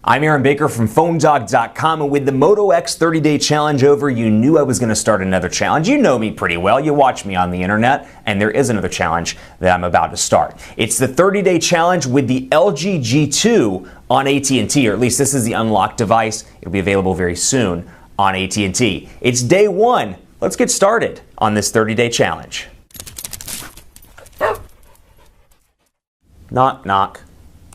I'm Aaron Baker from PhoneDog.com, and with the Moto X 30-day challenge over, you knew I was going to start another challenge. You know me pretty well. You watch me on the internet, and there is another challenge that I'm about to start. It's the 30-day challenge with the LG G2 on AT&T, or at least this is the unlocked device. It'll be available very soon on AT&T. It's day one. Let's get started on this 30-day challenge. Knock, knock.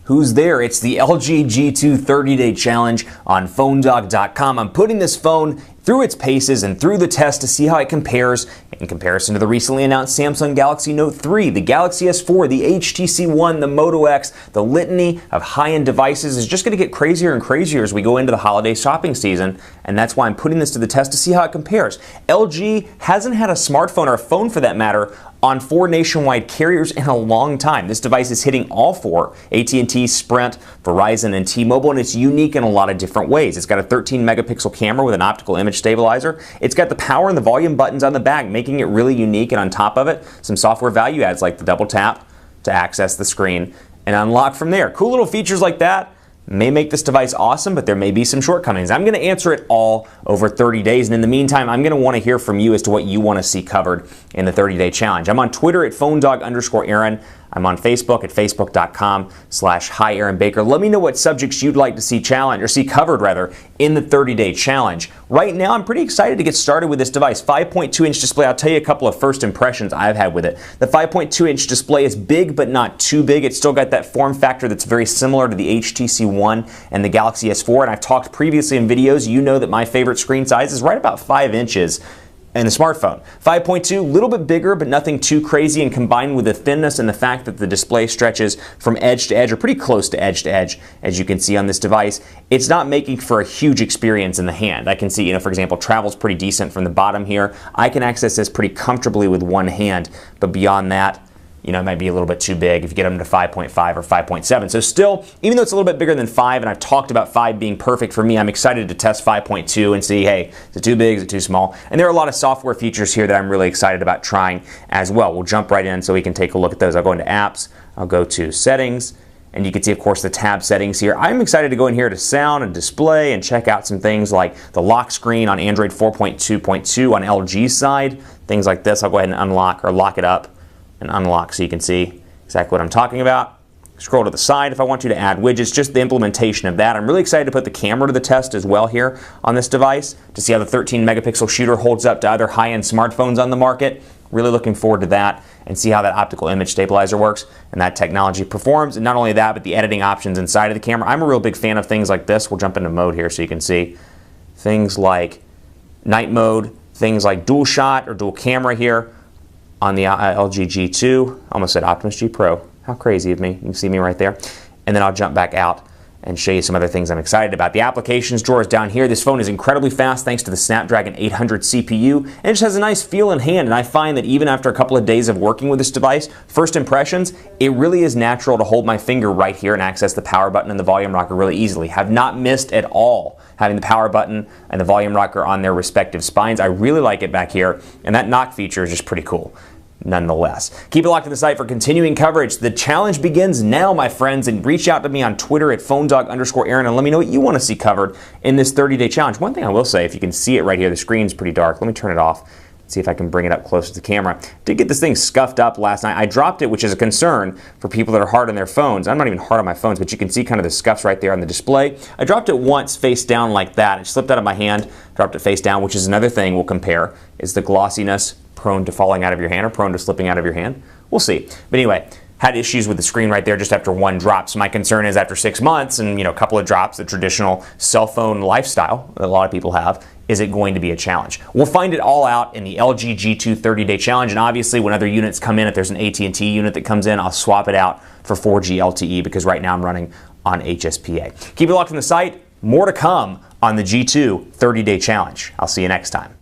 Who's there? It's the LG G2 30-day challenge on PhoneDog.com. I'm putting this phone through its paces and through the test to see how it compares in comparison to the recently announced Samsung Galaxy Note 3, the Galaxy S4, the HTC One, the Moto X. The litany of high-end devices is just going to get crazier and crazier as we go into the holiday shopping season, and that's why I'm putting this to the test to see how it compares. LG hasn't had a smartphone, or a phone for that matter, on 4 nationwide carriers in a long time. This device is hitting all 4, AT&T, Sprint, Verizon, and T-Mobile, and it's unique in a lot of different ways. It's got a 13-megapixel camera with an optical image stabilizer. It's got the power and the volume buttons on the back, making it really unique, and on top of it, some software value adds like the double tap to access the screen and unlock from there. Cool little features like that may make this device awesome, but there may be some shortcomings. I'm going to answer it all over 30 days, and in the meantime, I'm going to want to hear from you as to what you want to see covered in the 30-day challenge. I'm on Twitter at PhoneDog_Aaron. I'm on Facebook at Facebook.com/HiAaronBaker. Let me know what subjects you'd like to see covered in the 30-day challenge. Right now, I'm pretty excited to get started with this device. 5.2-inch display. I'll tell you a couple of first impressions I've had with it. The 5.2-inch display is big, but not too big. It's still got that form factor that's very similar to the HTC One and the Galaxy S4. And I've talked previously in videos. You know that my favorite screen size is right about 5 inches. And the smartphone. 5.2, a little bit bigger, but nothing too crazy, and combined with the thinness and the fact that the display stretches from edge to edge, or pretty close to edge, as you can see on this device, it's not making for a huge experience in the hand. I can see, for example, travel's pretty decent from the bottom here. I can access this pretty comfortably with one hand, but beyond that, it might be a little bit too big if you get them to 5.5 or 5.7. So still, even though it's a little bit bigger than 5, and I've talked about 5 being perfect for me, I'm excited to test 5.2 and see, hey, is it too big, is it too small? And there are a lot of software features here that I'm really excited about trying as well. We'll jump right in so we can take a look at those. I'll go into Apps, I'll go to Settings, and you can see, of course, the tab settings here. I'm excited to go in here to Sound and Display and check out some things like the lock screen on Android 4.2.2 on LG's side. Things like this. I'll go ahead and unlock or lock it up and unlock so you can see exactly what I'm talking about. Scroll to the side if I want you to add widgets, just the implementation of that. I'm really excited to put the camera to the test as well here on this device to see how the 13-megapixel shooter holds up to other high-end smartphones on the market. Really looking forward to that and see how that optical image stabilizer works and that technology performs. And not only that, but the editing options inside of the camera. I'm a real big fan of things like this. We'll jump into mode here so you can see things like night mode, things like dual shot or dual camera here on the LG G2, almost said Optimus G Pro. How crazy of me. You can see me right there. And then I'll jump back out and show you some other things I'm excited about. The applications drawer is down here. This phone is incredibly fast thanks to the Snapdragon 800 CPU, and it just has a nice feel in hand. And I find that even after a couple of days of working with this device, first impressions, it really is natural to hold my finger right here and access the power button and the volume rocker really easily. Have not missed at all having the power button and the volume rocker on their respective spines. I really like it back here, and that knock feature is just pretty cool nonetheless. Keep it locked to the site for continuing coverage. The challenge begins now, my friends, and reach out to me on Twitter at PhoneDog_Aaron and let me know what you want to see covered in this 30-day challenge. One thing I will say, if you can see it right here, the screen's pretty dark. Let me turn it off. See if I can bring it up close to the camera. Did get this thing scuffed up last night. I dropped it, which is a concern for people that are hard on their phones. I'm not even hard on my phones, but you can see kind of the scuffs right there on the display. I dropped it once face down like that. It slipped out of my hand, dropped it face down, which is another thing we'll compare, is the glossiness prone to falling out of your hand or prone to slipping out of your hand. We'll see. But anyway, had issues with the screen right there just after one drop. So my concern is after 6 months and a couple of drops, the traditional cell phone lifestyle that a lot of people have, is it going to be a challenge? We'll find it all out in the LG G2 30-day challenge, and obviously when other units come in, if there's an AT&T unit that comes in, I'll swap it out for 4G LTE because right now I'm running on HSPA. Keep it locked on the site. More to come on the G2 30-day challenge. I'll see you next time.